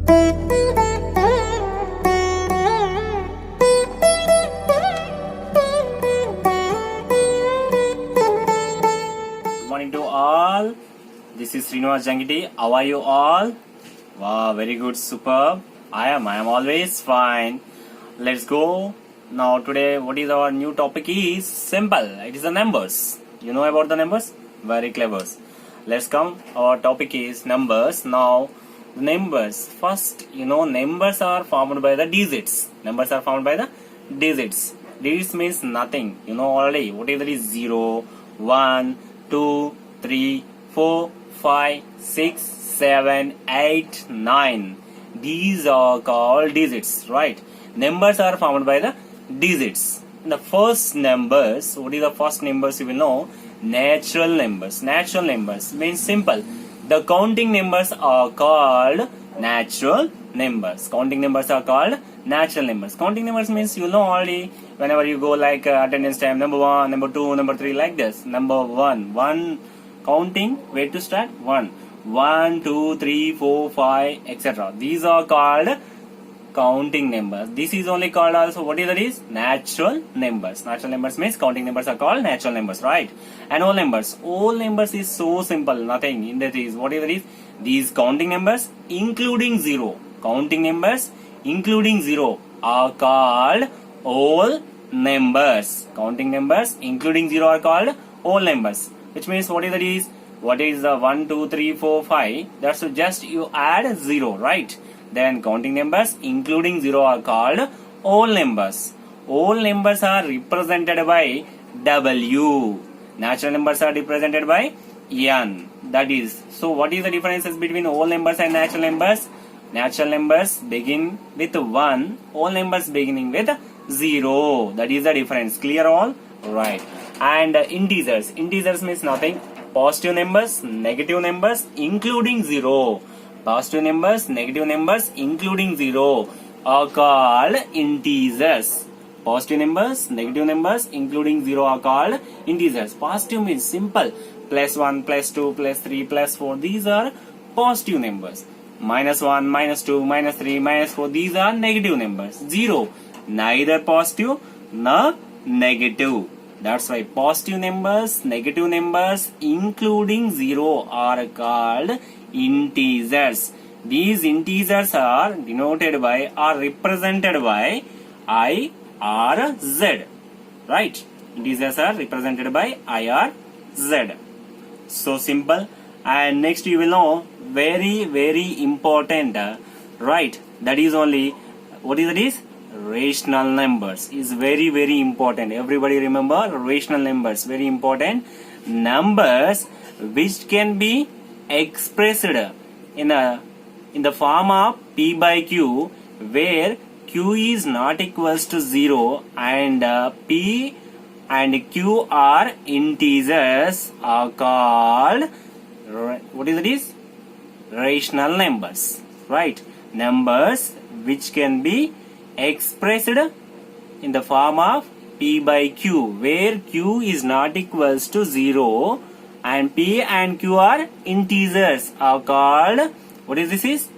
Good morning to all. This is Srinivas Jangiti. How are you all? Wow, very good, superb. I am always fine. Let's go. Now today, what is our new topic is simple. It is the numbers. You know about the numbers? Very clever. Let's come. Our topic is numbers. Now, numbers. First, numbers are formed by the digits. Numbers are formed by the digits. Digits means nothing. You know already. Whatever is 0, 1, 2, 3, 4, 5, 6, 7, 8, 9. These are called digits, right? Numbers are formed by the digits. The first numbers, what is the first numbers you will know? Natural numbers. Natural numbers means simple. The counting numbers are called natural numbers. Counting numbers are called natural numbers. Counting numbers means you know already whenever you go like attendance time, number 1, number 2, number 3 like this. Number 1 counting, where to start? 1, 2, 3, 4, 5, etc. These are called counting numbers. This is only called also, what is that is? Natural numbers. Natural numbers means counting numbers are called natural numbers, right? And whole numbers. Whole numbers is so simple, nothing in that is, what is that is? These counting numbers including 0. Counting numbers including 0 are called whole numbers. Counting numbers including 0 are called whole numbers. Which means what is that is? What is the 1, 2, 3, 4, 5? That's just you add 0, right? Then counting numbers including 0 are called whole numbers. Whole numbers are represented by W. Natural numbers are represented by N. That is, so what is the differences between whole numbers and natural numbers? Natural numbers begin with 1, whole numbers beginning with 0. That is the difference. Clear all? Right. And integers. Integers means nothing. Positive numbers, negative numbers including 0. Positive numbers, negative numbers including 0 are called integers. Positive numbers, negative numbers including 0 are called integers. Positive means simple. Plus 1, plus 2, plus 3, plus 4. These are positive numbers. Minus 1, minus 2, minus 3, minus 4. These are negative numbers. 0. Neither positive nor negative. That's why positive numbers, negative numbers including 0 are called integers. These integers are denoted by or represented by I or Z. Right? Integers are represented by I or Z. So simple. And next you will know very, very important. Right? That is only, what is it is? Rational numbers is very, very important. Everybody remember rational numbers, very important. Numbers which can be expressed in the form of P by Q, where Q is not equals to 0 and P and Q are integers are called, what is it is? Rational numbers. Right? Numbers which can be expressed in the form of P by Q, where Q is not equals to 0 and P and Q are integers are called, what is this is?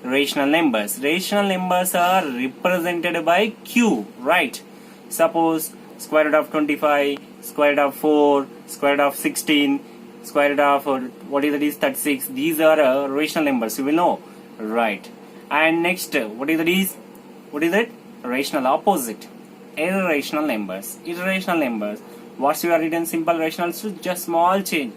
Rational numbers. Rational numbers are represented by Q, right? Suppose square root of 25, square root of 4, square root of 16, square root of what is it is 36. These are rational numbers, you will know, right? And next, what is it is? What is it? Rational opposite. Irrational numbers. Irrational numbers. What's your written simple rational? So just small change.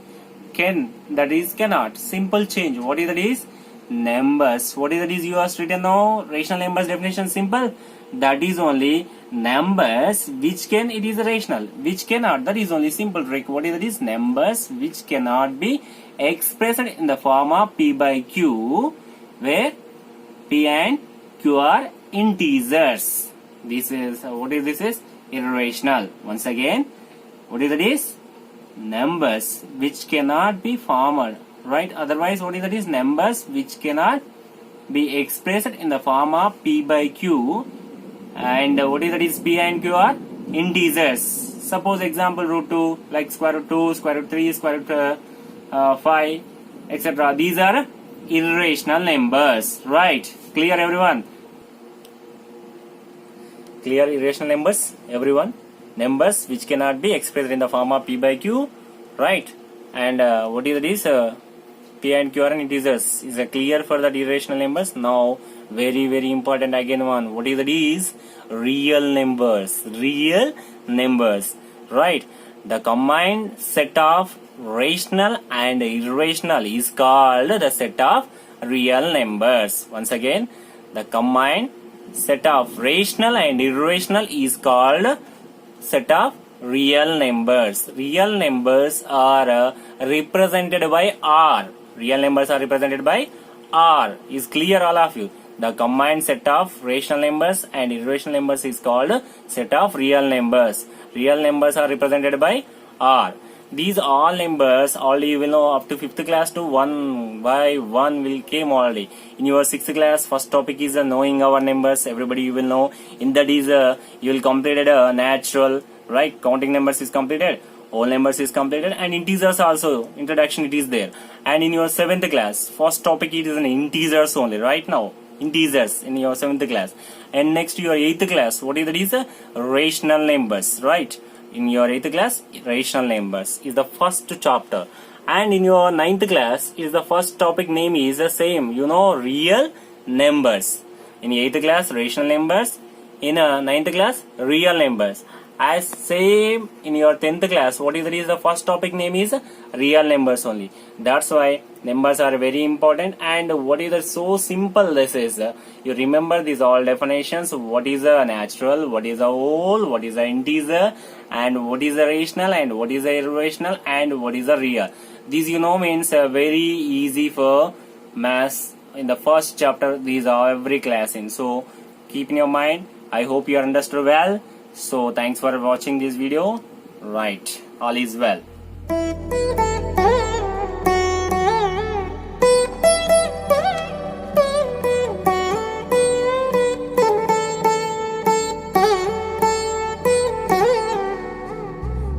Can, that is cannot. Simple change. What is that is? Numbers. What is that is you have written now? Rational numbers definition simple. That is only numbers which can, it is rational. Which cannot. That is only simple trick. What is that is? Numbers which cannot be expressed in the form of P by Q, where P and Q are integers. This is, what is this is? Irrational. Once again, what is that is? Numbers which cannot be formed, right? Otherwise, what is that is? Numbers which cannot be expressed in the form of P by Q, and what is that is? P and Q are integers. Suppose example root 2, like square root 2, square root 3, square root 5, etc. These are irrational numbers. Right? Clear, everyone? Clear irrational numbers, everyone? Numbers which cannot be expressed in the form of p by q, right? And what is this? P and q are integers. Is clear for the irrational numbers? Now, very important again one. What is these? Real numbers. Real numbers, right? The combined set of rational and irrational is called the set of real numbers. Once again, the combined set of rational and irrational is called set of real numbers. Real numbers are represented by R. Real numbers are represented by R. Is clear, all of you? The combined set of rational numbers and irrational numbers is called set of real numbers. Real numbers are represented by R. These all numbers already you will know up to 5th class to 1 by 1 will came already. In your 6th class, first topic is knowing our numbers. Everybody you will know. In that is you will completed natural, right? Counting numbers is completed. Whole numbers is completed, and integers also introduction it is there. And in your 7th class, first topic it is an integers only right now. Integers in your 7th class. And next your 8th class, what is that is rational numbers, right? In your 8th class, rational numbers is the first chapter. And in your 9th class is the first topic name is the same, you know, real numbers. In 8th class, rational numbers. In 9th class, real numbers. As same in your 10th class, what is the first topic name is real numbers only. That's why numbers are very important. And what is the so simple this is, you remember these all definitions. What is a natural, what is a whole, what is a integer, and what is a rational, and what is a irrational, and what is a real. These you know means very easy for maths. In the first chapter these are every class in, so keep in your mind. I hope you understood well. So thanks for watching this video. Right, all is well.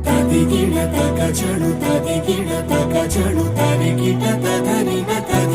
తదిగిడ తగ చెడు తదిగిడ తగ చెడు తరిగిట తదరిన